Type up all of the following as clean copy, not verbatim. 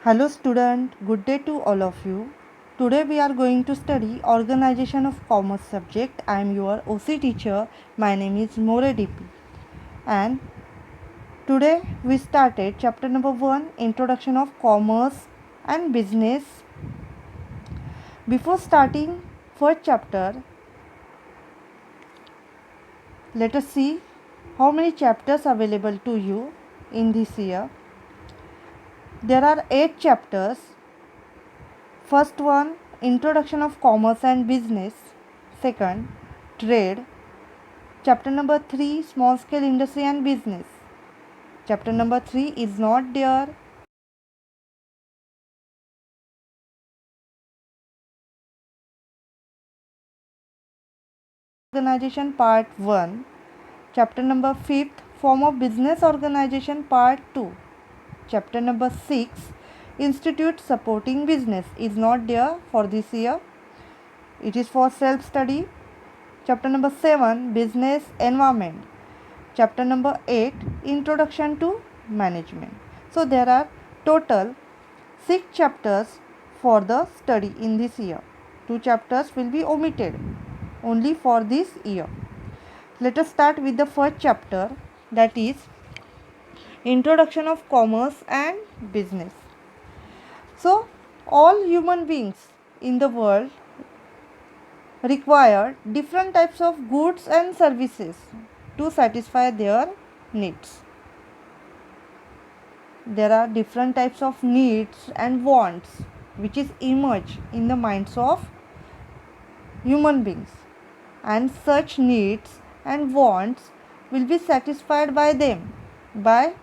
Hello student, good day to all of you. Today we are going to study Organization of Commerce subject. I am your OC teacher. My name is More DP. And today we started chapter number 1, Introduction of Commerce and Business. Before starting first chapter, let us see how many chapters available to you in this year. There are 8 chapters. First one, Introduction of Commerce and Business. Second, Trade. Chapter number 3, Small Scale Industry and Business. Chapter number 3 is not there. Organization Part 1. Chapter number 5, Form of Business Organization Part 2. Chapter number 6, Institute Supporting Business is not there for this year. It is for self-study. Chapter number 7, Business Environment. Chapter number 8, Introduction to Management. So there are total 6 chapters for the study in this year. 2 chapters will be omitted only for this year. Let us start with the first chapter, that is Introduction of Commerce and Business. So all human beings in the world require different types of goods and services to satisfy their needs. There are different types of needs and wants which is emerge in the minds of human beings, and such needs and wants will be satisfied by them by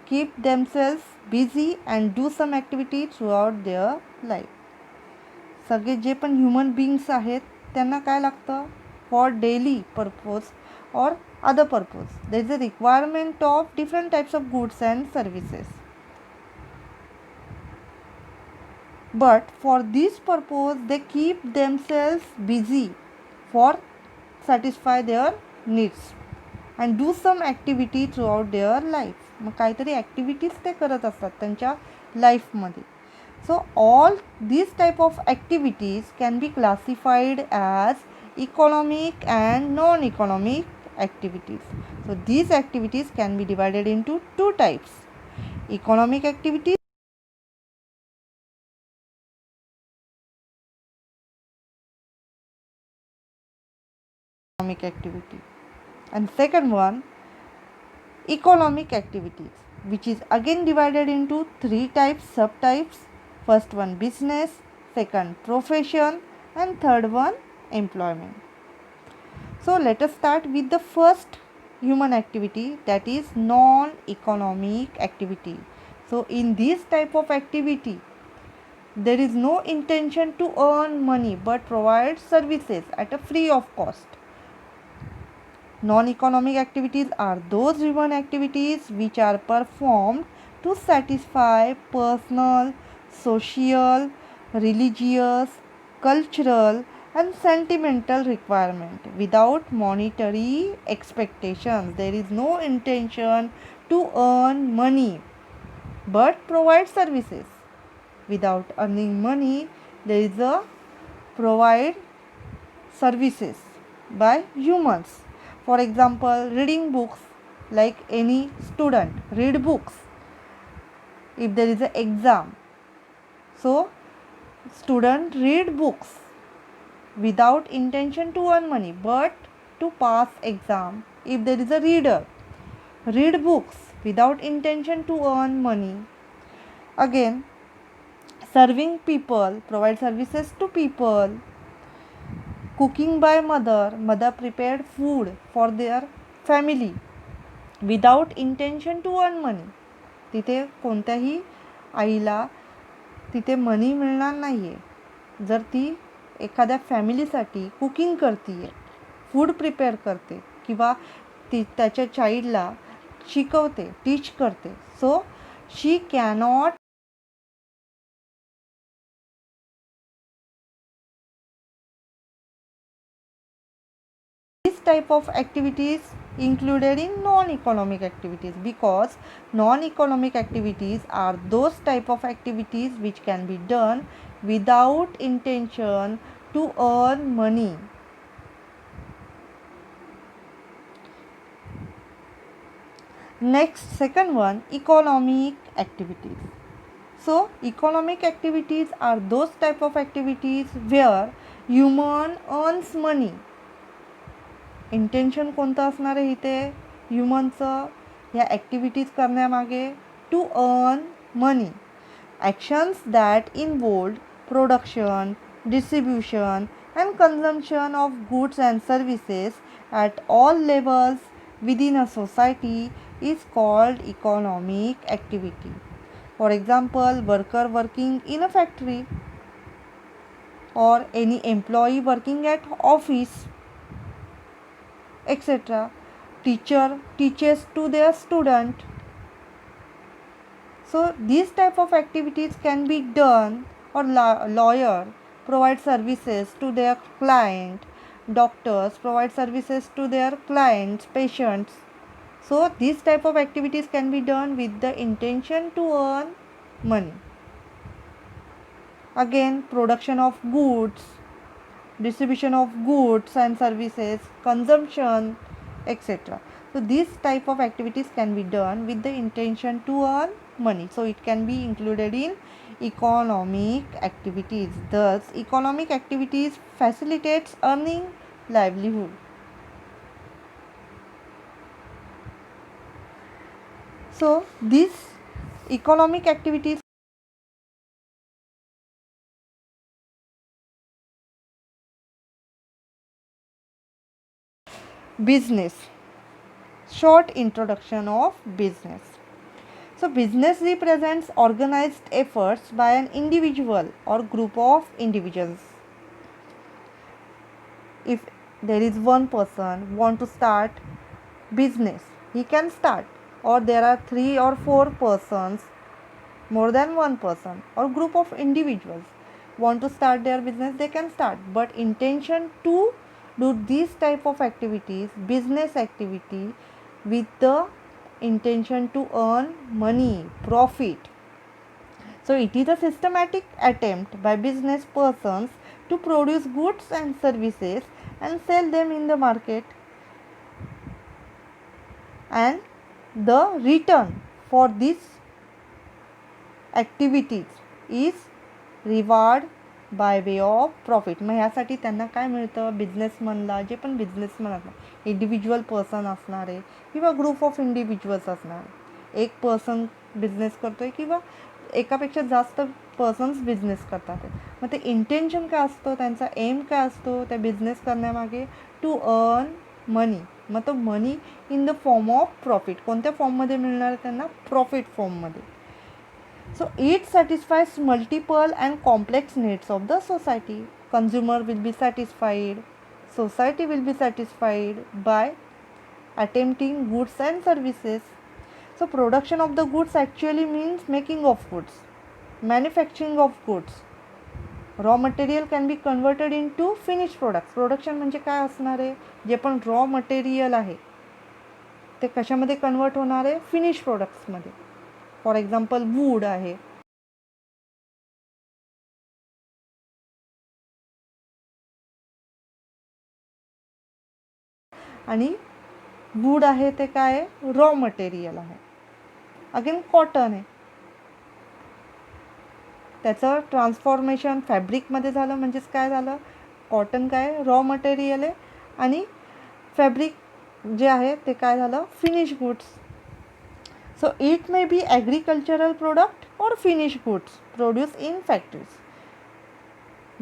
keep themselves busy and do some activity throughout their life. सगळे जे पण human beings आहेत त्यांना काय लागतं for daily purpose और other purpose there is a requirement of different types of goods and services. But for this purpose they keep themselves busy for satisfy their needs and do some activity throughout their life. मग काहीतरी activities ते करत असतात त्यांच्या लाईफमध्ये. So all these type of activities can be classified as economic and non-economic activities. So these activities can be divided into 2 types: economic activities activity, and second one, economic activities, which is again divided into 3 types, subtypes. First one business, second profession, and third one employment. So let us start with the first human activity, that is non-economic activity. So in this type of activity there is no intention to earn money but provide services at a free of cost. Non-economic activities are those human activities which are performed to satisfy personal, social, religious, cultural and sentimental requirement without monetary expectations. There is no intention to earn money but provide services. Without earning money, there is a provide services by humans. For example, reading books, like any student read books if there is an exam. So student read books without intention to earn money but to pass exam. If there is a reader read books without intention to earn money. Again, serving people, provide services to people. Cooking by mother prepared food for their family without intention to earn money. तिथे कोणत्याही आईला तिथे money मिळणार नाही आहे जर ती एखाद्या फॅमिलीसाठी कुकिंग करते आहे, फूड प्रिपेअर करते किंवा ती त्याच्या चाइल्डला शिकवते, टीच करते. So she cannot this type of activities included in non-economic activities, because non-economic activities are those type of activities which can be done without intention to earn money. Next, second one, economic activities. So economic activities are those type of activities where human earns money. Intention कोणतं असणार आहे इथे ह्युमनचं ह्या activities करण्यामागे? To earn money. Actions that involve production, distribution and consumption of goods and services at all levels within a society is called economic activity. For example, worker working in a factory or any employee working at office, etc. Teacher teaches to their student. So these type of activities can be done, or lawyer provide services to their client, doctors provide services to their clients, patients. So these type of activities can be done with the intention to earn money. Again, production of goods, distribution of goods and services, consumption, etc. So these type of activities can be done with the intention to earn money. So it can be included in economic activities. Thus, economic activities facilitates earning livelihood. So these economic activities business. Short introduction of business. So business represents organized efforts by an individual or group of individuals. If there is one person want to start business, he can start, or there are 3 or 4 persons, more than one person or group of individuals want to start their business, they can start. But intention to do these type of activities, business activity, with the intention to earn money, profit. So it is a systematic attempt by business persons to produce goods and services and sell them in the market, and the return for these activities is reward by way of profit. मग ह्यासाठी त्यांना काय मिळतं, बिझनेसमनला, जे पण businessman असणार, individual person असणार आहे किंवा ग्रुप ऑफ इंडिव्हिज्युअल्स असणार आहे, एक पर्सन बिझनेस करतो आहे किंवा एकापेक्षा जास्त पर्सन्स बिझनेस करतात. मग ते इंटेन्शन काय असतं, त्यांचा एम काय असतो त्या बिझनेस करण्यामागे? To earn money. मग तो money in the form of profit. कोणत्या फॉर्ममध्ये मिळणार आहे त्यांना? प्रॉफिट फॉर्ममध्ये. So it satisfies multiple and complex needs of the society. Consumer will be satisfied, society will be satisfied by attempting goods and services. So production of the goods actually means making of goods, manufacturing of goods. Raw material can be converted into finished products. Production म्हणजे काय असणार आहे? जे पण raw material आहे ते कशामध्ये convert होणार आहे? फिनिश प्रोडक्ट्समध्ये. फॉर एक्झाम्पल वूड आहे, आणि वूड आहे ते काय आहे? रॉ मटेरियल आहे. अगेन कॉटन आहे, त्याचं ट्रान्सफॉर्मेशन फॅब्रिकमध्ये झालं. म्हणजेच काय झालं? कॉटन काय रॉ मटेरियल आहे आणि फॅब्रिक जे आहे ते काय झालं? Finish goods. So it may be agricultural product or finish goods produce in factories.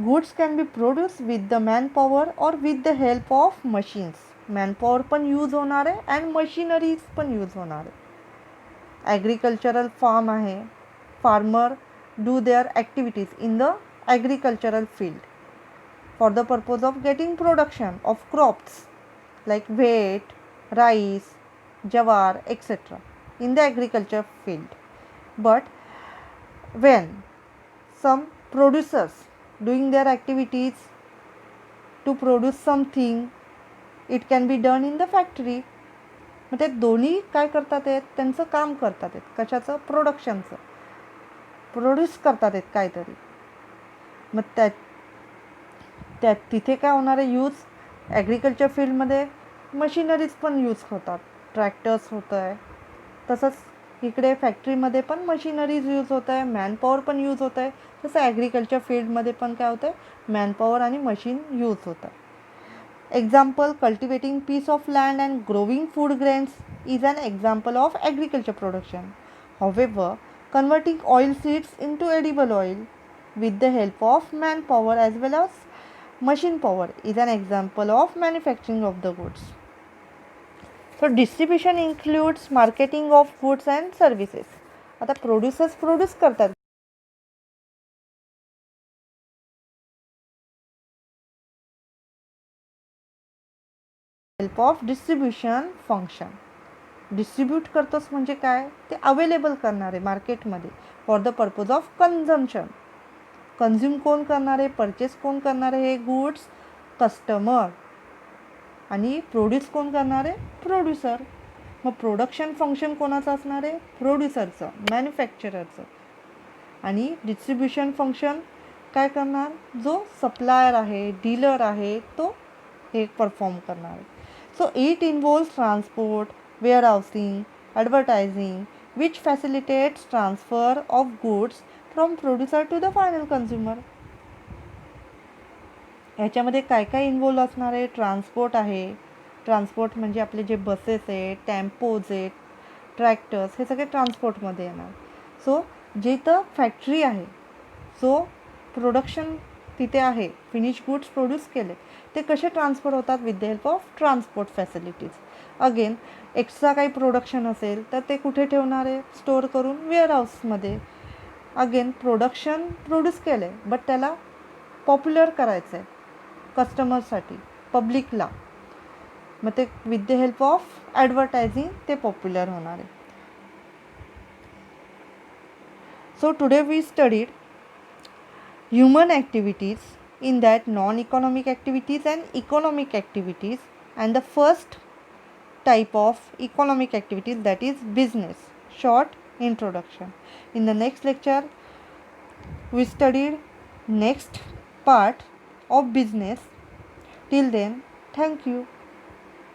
Goods can be produce with the man power or with the help of machines. Manpower पण use होणार आहे and machineries पण use होणार आहे. Agricultural farm आहे, farmer do their activities in the agricultural field for the purpose of getting production of crops like wheat, rice, jowar etcetera in the agriculture field. But when some producers doing their activities to produce something, it can be done in the factory. मग ते दोन्ही काय करतात आहेत, त्यांचं काम करतात आहेत, कशाचं, प्रोडक्शनचं, प्रोड्यूस करतात आहेत काहीतरी. मग त्या तिथे काय होणार आहे, यूज ॲग्रिकल्चर फील्डमध्ये मशिनरीज पण यूज होतात, ट्रॅक्टर्स होतं आहे. तसंच इकडे फॅक्टरीमध्ये पण मशिनरीज यूज होत आहे, मॅनपॉवर पण यूज होत आहे. तसं ॲग्रिकल्चर फील्डमध्ये पण काय होतं आहे, मॅनपॉवर आणि मशीन यूज होत आहे. Example, cultivating piece of land and growing food grains is an example of agriculture production. However, converting oil seeds into edible oil with the help of manpower as well as machine power is an example of manufacturing of the goods. So distribution includes marketing of goods and services. आता producers produce करतात, help of distribution function. Distribute करतोस म्हणजे काय, ते available करणारे मार्केटमध्ये for the purpose of consumption. Consume कोण करणारे, परचेस कोण करणारे, हे गुड्स कस्टमर. आणि प्रोड्यूस कोण करणारे, प्रोड्युसर. मग प्रोडक्शन फंक्शन कोणाचं असणार आहे, प्रोड्युसरचं, मॅन्युफॅक्चररचं. आणि डिस्ट्रीब्युशन फंक्शन काय करणार, जो सप्लायर आहे, डीलर आहे, तो हे परफॉर्म करणार आहे. So it involves transport, warehousing, advertising, which facilitates transfer of goods from producer to the final consumer. ह्याच्यामध्ये काय काय इन्व्हॉल्व असणार आहे, ट्रान्सपोर्ट आहे. ट्रान्सपोर्ट म्हणजे आपले जे बसेस आहेत, टेम्पोज आहेत, ट्रॅक्टर्स, हे सगळे ट्रान्सपोर्टमध्ये येणार. सो जिथं फॅक्टरी आहे, सो प्रोडक्शन तिथे आहे, फिनिश गुड्स प्रोड्यूस केले, ते कसे ट्रान्सफर होतात, with the help of transport facilities. Again extra काही प्रोडक्शन असेल तर ते कुठे ठेवणार आहे, स्टोअर करून वेअरहाऊसमध्ये. अगेन प्रोडक्शन प्रोड्यूस केलं आहे, बट त्याला पॉप्युलर करायचं आहे कस्टमरसाठी, पब्लिकला. मग ते with the help of advertising ते पॉप्युलर होणार आहे. So today we studied human activities, in that non-economic activities and economic activities, and the first type of economic activities, that is business. Short introduction. In the next lecture we studied next part of business. Till then, thank you.